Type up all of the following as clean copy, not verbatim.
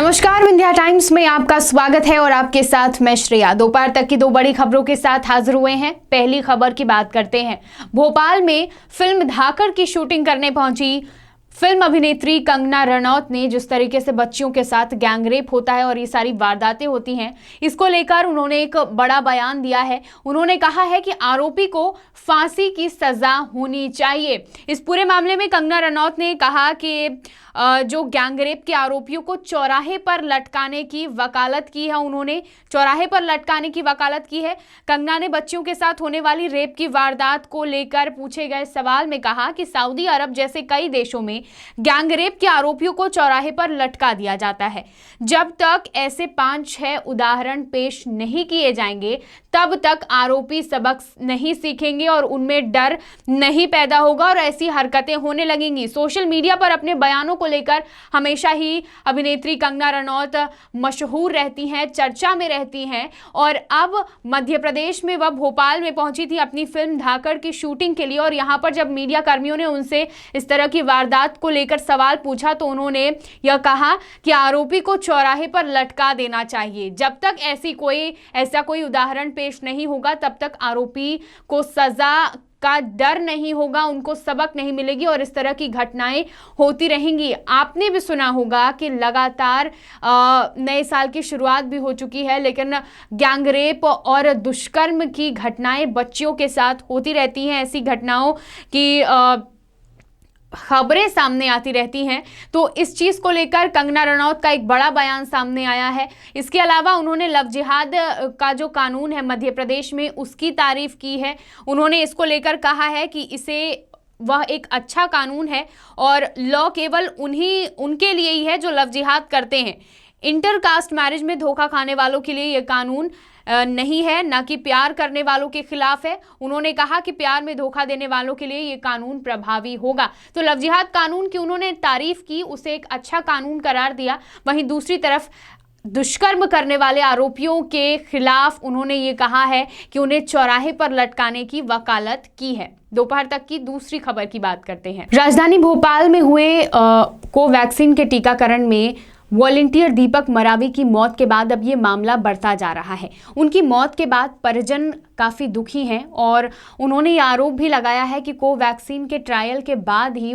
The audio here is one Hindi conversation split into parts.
नमस्कार, विंध्या टाइम्स में आपका स्वागत है और आपके साथ मैं श्रेया। दोपहर तक की दो बड़ी खबरों के साथ हाजिर हुए हैं। पहली खबर की बात करते हैं। भोपाल में फिल्म धाकड़ की शूटिंग करने पहुंची फिल्म अभिनेत्री कंगना रनौत ने जिस तरीके से बच्चियों के साथ गैंगरेप होता है और ये सारी वारदातें होती हैं, इसको लेकर उन्होंने एक बड़ा बयान दिया है। उन्होंने कहा है कि आरोपी को फांसी की सजा होनी चाहिए। इस पूरे मामले में कंगना रनौत ने कहा कि जो गैंगरेप के आरोपियों को चौराहे पर लटकाने की वकालत की है, उन्होंने चौराहे पर लटकाने की वकालत की है। कंगना ने बच्चियों के साथ होने वाली रेप की वारदात को लेकर पूछे गए सवाल में कहा कि सऊदी अरब जैसे कई देशों में गैंगरेप के आरोपियों को चौराहे पर लटका दिया जाता है। जब तक ऐसे 5-6 उदाहरण पेश नहीं किए जाएंगे तब तक आरोपी सबक नहीं सीखेंगे और उनमें डर नहीं पैदा होगा और ऐसी हरकतें होने लगेंगी। सोशल मीडिया पर अपने बयानों को लेकर हमेशा ही अभिनेत्री कंगना रनौत मशहूर रहती हैं, चर्चा में रहती हैं और अब मध्य प्रदेश में वह भोपाल में पहुंची थी अपनी फिल्म धाकड़ की शूटिंग के लिए। और यहां पर जब मीडिया कर्मियों ने उनसे इस तरह की वारदात को लेकर सवाल पूछा तो उन्होंने यह कहा कि आरोपी को चौराहे पर लटका देना चाहिए। जब तक ऐसा कोई उदाहरण पेश नहीं होगा तब तक आरोपी को सजा का डर नहीं होगा, उनको सबक नहीं मिलेगी और इस तरह की घटनाएं होती रहेंगी। आपने भी सुना होगा कि लगातार नए साल की शुरुआत भी हो चुकी है, लेकिन गैंगरेप और दुष्कर्म की घटनाएं बच्चियों के साथ होती रहती हैं। ऐसी घटनाओं की खबरें सामने आती रहती हैं। तो इस चीज़ को लेकर कंगना रनौत का एक बड़ा बयान सामने आया है। इसके अलावा उन्होंने लव जिहाद का जो कानून है मध्य प्रदेश में, उसकी तारीफ की है। उन्होंने इसको लेकर कहा है कि वह एक अच्छा कानून है और लॉ केवल उनके लिए ही है जो लव जिहाद करते हैं। इंटरकास्ट मैरिज में धोखा खाने वालों के लिए यह कानून नहीं है, ना कि प्यार करने वालों के खिलाफ है। उन्होंने कहा कि प्यार में धोखा देने वालों के लिए ये कानून प्रभावी होगा। तो लव जिहाद कानून की उन्होंने तारीफ की, उसे एक अच्छा कानून करार दिया। वहीं दूसरी तरफ दुष्कर्म करने वाले आरोपियों के खिलाफ उन्होंने ये कहा है कि उन्हें चौराहे पर लटकाने की वकालत की है। दोपहर तक की दूसरी खबर की बात करते हैं। राजधानी भोपाल में हुए कोवैक्सीन के टीकाकरण में वॉलंटियर दीपक मरावी की मौत के बाद अब ये मामला बढ़ता जा रहा है। उनकी मौत के बाद परिजन काफ़ी दुखी हैं और उन्होंने ये आरोप भी लगाया है कि कोवैक्सीन के ट्रायल के बाद ही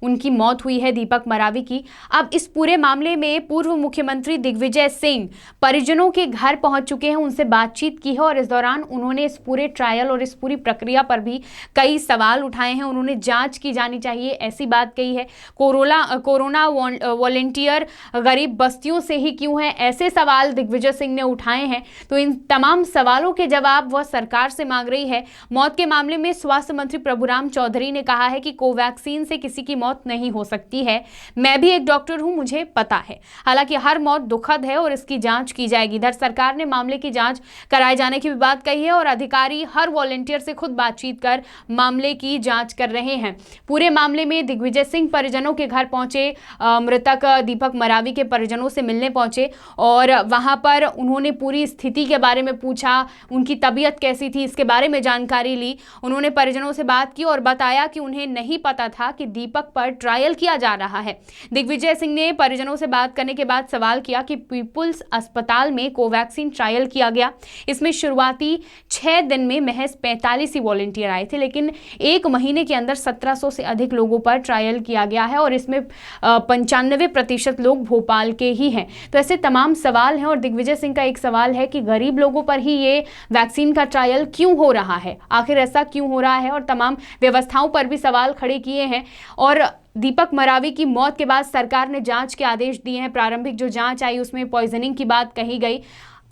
उनकी मौत हुई है दीपक मरावी की। अब इस पूरे मामले में पूर्व मुख्यमंत्री दिग्विजय सिंह परिजनों के घर पहुंच चुके हैं, उनसे बातचीत की है और इस दौरान उन्होंने इस पूरे ट्रायल और इस पूरी प्रक्रिया पर भी कई सवाल उठाए हैं। उन्होंने जांच की जानी चाहिए ऐसी बात कही है। कोरोना वॉलंटियर गरीब बस्तियों से ही क्यों है, ऐसे सवाल दिग्विजय सिंह ने उठाए हैं। तो इन तमाम सवालों के जवाब वह सरकार से मांग रही है। मौत के मामले में स्वास्थ्य मंत्री प्रभुराम चौधरी ने कहा है कि कोवैक्सीन से किसी की मौत नहीं हो सकती है। मैं भी एक डॉक्टर हूं, मुझे पता है। हालांकि हर मौत दुखद है और इसकी जांच की जाएगी। इधर सरकार ने मामले की जांच कराए जाने की भी बात कही है और अधिकारी हर वॉलंटियर से खुद बातचीत कर मामले की जांच कर रहे हैं। पूरे मामले में दिग्विजय सिंह परिजनों के घर पहुंचे, मृतक दीपक मरावी के परिजनों से मिलने पहुंचे और वहां पर उन्होंने पूरी स्थिति के बारे में पूछा, उनकी तबीयत कैसी थी इसके बारे में जानकारी ली। उन्होंने परिजनों से बात की और बताया कि उन्हें नहीं पता था कि दीपक पर ट्रायल किया जा रहा है। दिग्विजय सिंह ने परिजनों से बात करने के बाद सवाल किया कि पीपुल्स अस्पताल में कोवैक्सीन ट्रायल किया गया। इसमें शुरुआती 6 दिन में महज 45 ही वॉलंटियर आए थे, लेकिन 1 महीने के अंदर 1700 से अधिक लोगों पर ट्रायल किया गया है और इसमें 95% लोग भोपाल के ही हैं। तो ऐसे तमाम सवाल हैं और दिग्विजय सिंह का एक सवाल है कि गरीब लोगों पर ही ये वैक्सीन का ट्रायल क्यों हो रहा है, आखिर ऐसा क्यों हो रहा है, और तमाम व्यवस्थाओं पर भी सवाल खड़े किए हैं। और दीपक मरावी की मौत के बाद सरकार ने जांच के आदेश दिए हैं। प्रारंभिक जो जांच आई उसमें पॉइजनिंग की बात कही गई।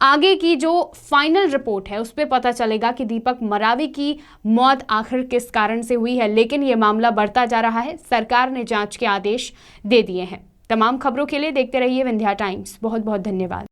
आगे की जो फाइनल रिपोर्ट है उस पर पता चलेगा कि दीपक मरावी की मौत आखिर किस कारण से हुई है, लेकिन यह मामला बढ़ता जा रहा है। सरकार ने जांच के आदेश दे दिए हैं। तमाम खबरों के लिए देखते रहिए विंध्या टाइम्स। बहुत बहुत धन्यवाद।